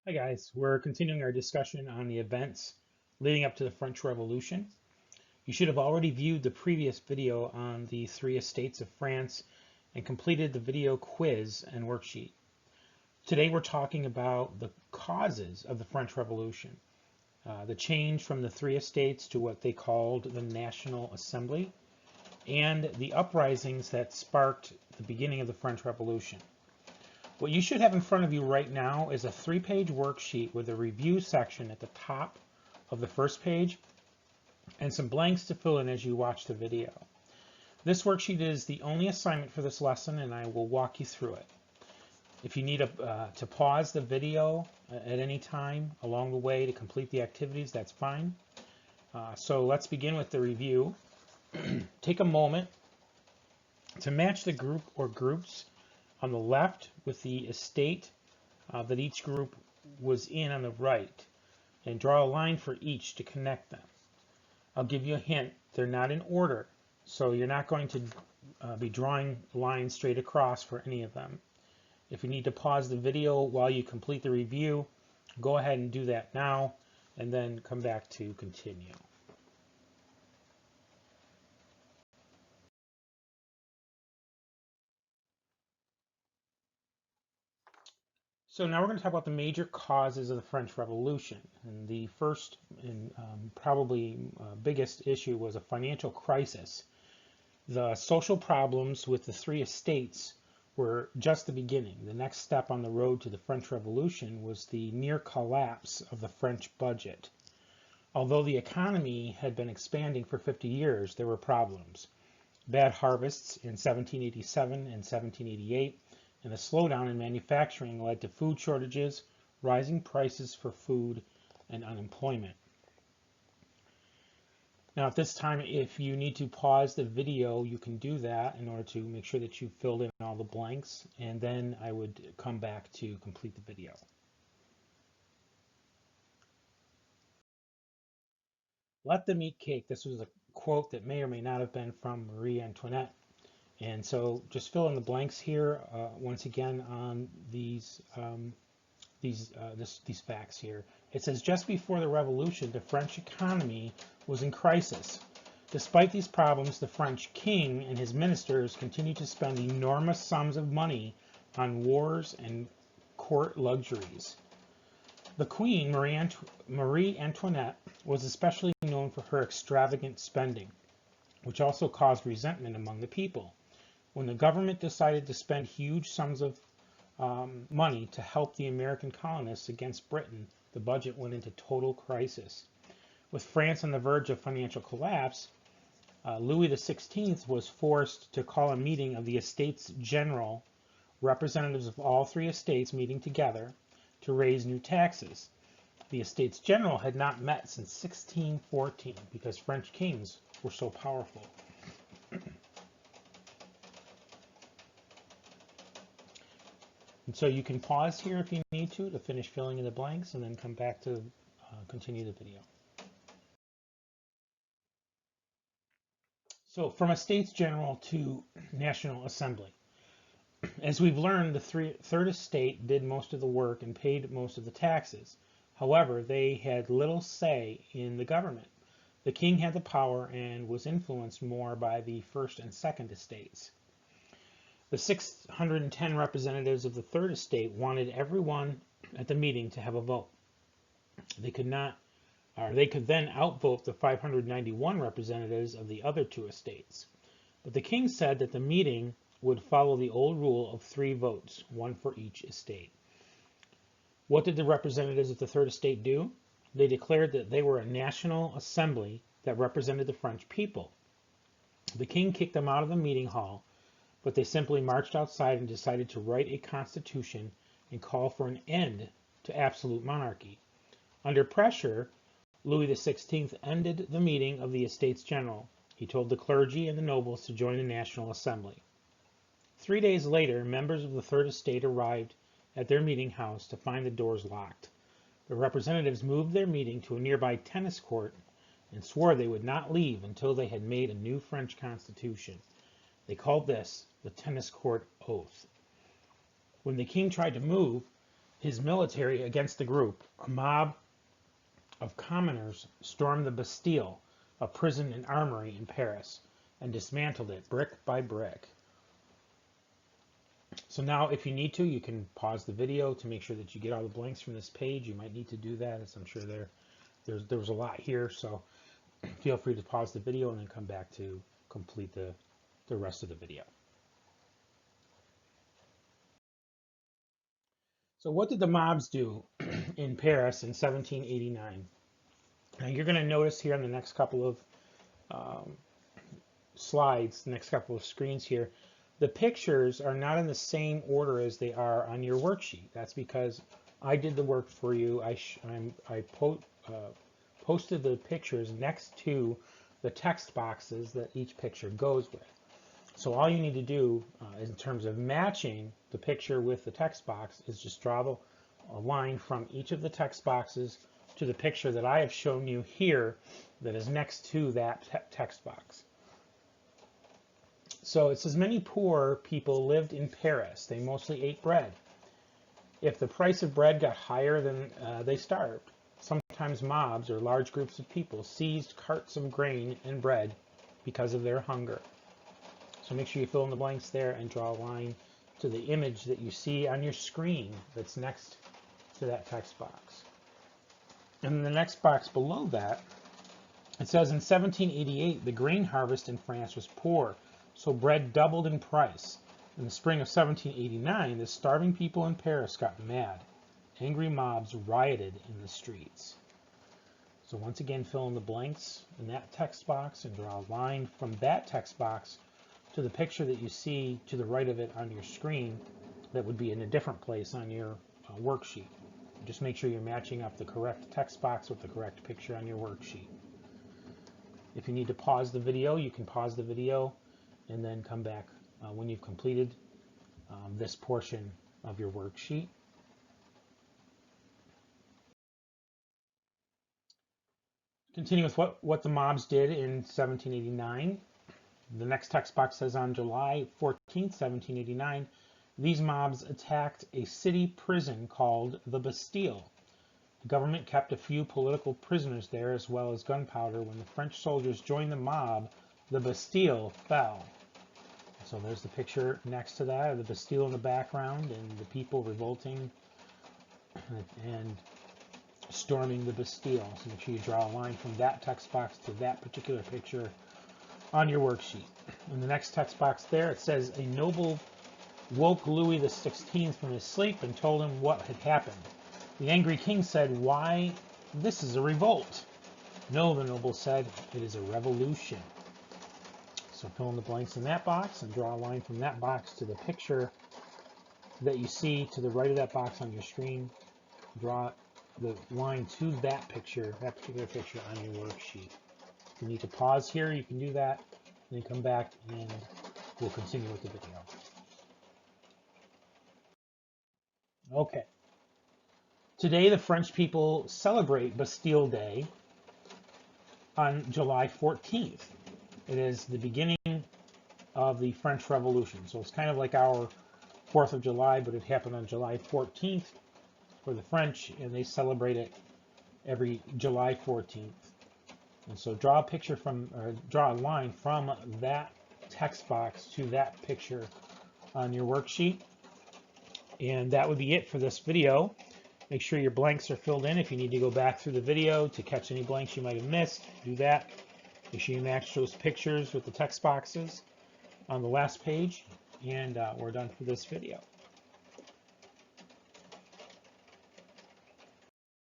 Hi guys, we're continuing our discussion on the events leading up to the French Revolution. You should have already viewed the previous video on the three estates of France and completed the video quiz and worksheet. Today we're talking about the causes of the French Revolution, the change from the three estates to what they called the National Assembly, and the uprisings that sparked the beginning of the French Revolution. What you should have in front of you right now is a 3-page worksheet with a review section at the top of the first page and some blanks to fill in as you watch the video. This worksheet is the only assignment for this lesson, and I will walk you through it. If you need to pause the video at any time along the way to complete the activities, that's fine. So let's begin with the review. Take a moment to match the group or groups on the left with the estate that each group was in on the right, and draw a line for each to connect them. I'll give you a hint, they're not in order, so you're not going to be drawing lines straight across for any of them. If you need to pause the video while you complete the review, go ahead and do that now, and then come back to continue. So now we're going to talk about the major causes of the French Revolution. And the first and probably biggest issue was a financial crisis. The social problems with the three estates were just the beginning. The next step on the road to the French Revolution was the near collapse of the French budget. Although the economy had been expanding for 50 years, there were problems. Bad harvests in 1787 and 1788, and a slowdown in manufacturing led to food shortages, rising prices for food, and unemployment. Now at this time, if you need to pause the video, you can do that in order to make sure that you've filled in all the blanks, and then I would come back to complete the video. Let them eat cake. This was a quote that may or may not have been from Marie Antoinette. And so just fill in the blanks here once again on these facts here. It says just before the revolution, the French economy was in crisis. Despite these problems, the French king and his ministers continued to spend enormous sums of money on wars and court luxuries. The queen, Marie Antoinette, was especially known for her extravagant spending, which also caused resentment among the people. When the government decided to spend huge sums of money to help the American colonists against Britain, the budget went into total crisis. With France on the verge of financial collapse, Louis XVI was forced to call a meeting of the Estates General, representatives of all three estates meeting together to raise new taxes. The Estates General had not met since 1614 because French kings were so powerful. And so you can pause here if you need to finish filling in the blanks and then come back to continue the video. So from Estates General to National Assembly. As we've learned, the third estate did most of the work and paid most of the taxes. However, they had little say in the government. The king had the power and was influenced more by the first and second estates. The 610 representatives of the third estate wanted everyone at the meeting to have a vote. They could then outvote the 591 representatives of the other two estates. But the king said that the meeting would follow the old rule of 3 votes, 1 for each estate. What did the representatives of the third estate do? They declared that they were a national assembly that represented the French people. The king kicked them out of the meeting hall, but they simply marched outside and decided to write a constitution and call for an end to absolute monarchy. Under pressure, Louis XVI ended the meeting of the Estates General. He told the clergy and the nobles to join the National Assembly. 3 days later, members of the Third Estate arrived at their meeting house to find the doors locked. The representatives moved their meeting to a nearby tennis court and swore they would not leave until they had made a new French constitution. They called this the tennis court oath. When the king tried to move, his military against the group, a mob of commoners stormed the Bastille, a prison and armory in Paris, and dismantled it brick by brick. So now if you need to, you can pause the video to make sure that you get all the blanks from this page. You might need to do that, as I'm sure there was a lot here, so feel free to pause the video and then come back to complete the rest of the video. So what did the mobs do in Paris in 1789? Now you're going to notice here on the next couple of slides, the next couple of screens here, the pictures are not in the same order as they are on your worksheet. That's because I did the work for you. I posted the pictures next to the text boxes that each picture goes with. So all you need to do in terms of matching the picture with the text box is just draw a line from each of the text boxes to the picture that I have shown you here that is next to that text box. So it says many poor people lived in Paris. They mostly ate bread. If the price of bread got higher, then they starved. Sometimes mobs or large groups of people seized carts of grain and bread because of their hunger. So make sure you fill in the blanks there and draw a line to the image that you see on your screen that's next to that text box. And in the next box below that, it says in 1788, the grain harvest in France was poor, so bread doubled in price. In the spring of 1789, the starving people in Paris got mad. Angry mobs rioted in the streets. So once again, fill in the blanks in that text box and draw a line from that text box to the picture that you see to the right of it on your screen that would be in a different place on your worksheet. Just make sure you're matching up the correct text box with the correct picture on your worksheet. If you need to pause the video, you can pause the video and then come back when you've completed this portion of your worksheet. Continue with what the mobs did in 1789. The next text box says on July 14th, 1789, these mobs attacked a city prison called the Bastille. The government kept a few political prisoners there as well as gunpowder. When the French soldiers joined the mob, the Bastille fell. So there's the picture next to that of the Bastille in the background and the people revolting and storming the Bastille. So make sure you draw a line from that text box to that particular picture on your worksheet. In the next text box there, it says a noble woke Louis XVI from his sleep and told him what had happened. The angry king said, "Why, this is a revolt." "No," the noble said, "it is a revolution." So fill in the blanks in that box and draw a line from that box to the picture that you see to the right of that box on your screen. Draw the line to that picture, that particular picture on your worksheet. If you need to pause here, you can do that, and then come back and we'll continue with the video. Okay. Today, the French people celebrate Bastille Day on July 14th. It is the beginning of the French Revolution. So it's kind of like our 4th of July, but it happened on July 14th for the French, and they celebrate it every July 14th. And so draw a picture from, or draw a line from that text box to that picture on your worksheet. And that would be it for this video. Make sure your blanks are filled in. If you need to go back through the video to catch any blanks you might have missed, do that. Make sure you match those pictures with the text boxes on the last page, and we're done for this video.